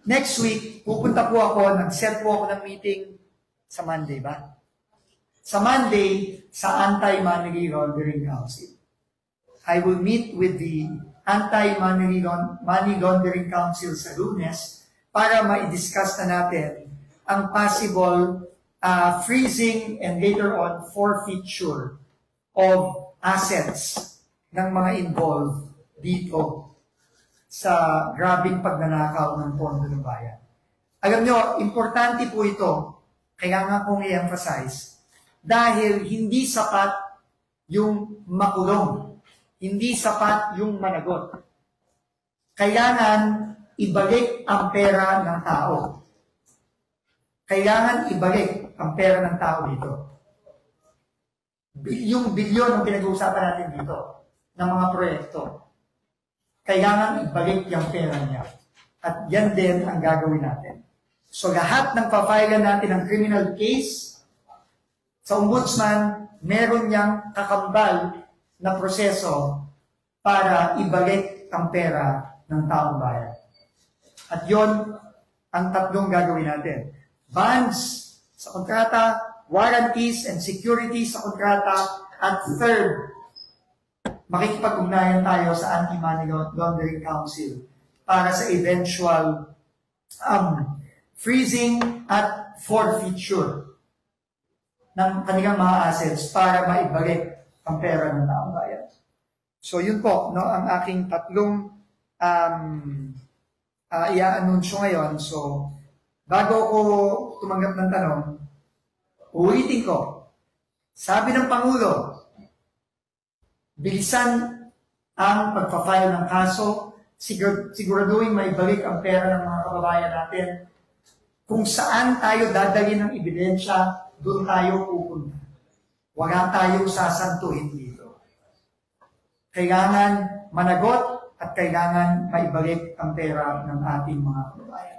Next week, pupunta po ako, nag-set po ako ng meeting sa Monday ba? Sa Monday, sa Anti-Money Laundering Council. I will meet with the Anti-Money Laundering Council sa Lunes para ma-discuss na natin ang possible freezing and later on forfeiture of assets ng mga involved dito sa grabing pagnanakaw ng pondo ng bayan. Alam nyo, importante po ito, kaya nga kong i-emphasize, dahil hindi sapat yung makulong, hindi sapat yung managot. Kailangan ibalik ang pera ng tao. Kailangan ibalik ang pera ng tao dito. Bilyon ang pinag-uusapan natin dito ng mga proyekto. Kailangan ibalik yung pera niya. At yan din ang gagawin natin. So lahat ng pa-file natin ng criminal case sa ombudsman, meron niyang kakambal na proseso para ibalik ang pera ng taong bayan. At yon ang tatlong gagawin natin. Bonds sa kontrata, warranties and securities sa kontrata, at third, makikipag-ugnayan tayo sa Anti-Money Laundering Council para sa eventual freezing at forfeiture ng kanilang mga assets para maibalik ang pera ng taong bayan. So yun po, no, ang aking tatlong i-anunsyo ngayon. So bago ko tumanggap ng tanong, ulitin ko, sabi ng Pangulo, bilisan ang pagpa-file ng kaso, siguraduhin maibalik ang pera ng mga kababayan natin. Kung saan tayo dadalhin ng ebidensya, doon tayo pupunta. Wala tayong sasantuhin dito. Kailangan managot at kailangan maibalik ang pera ng ating mga kababayan.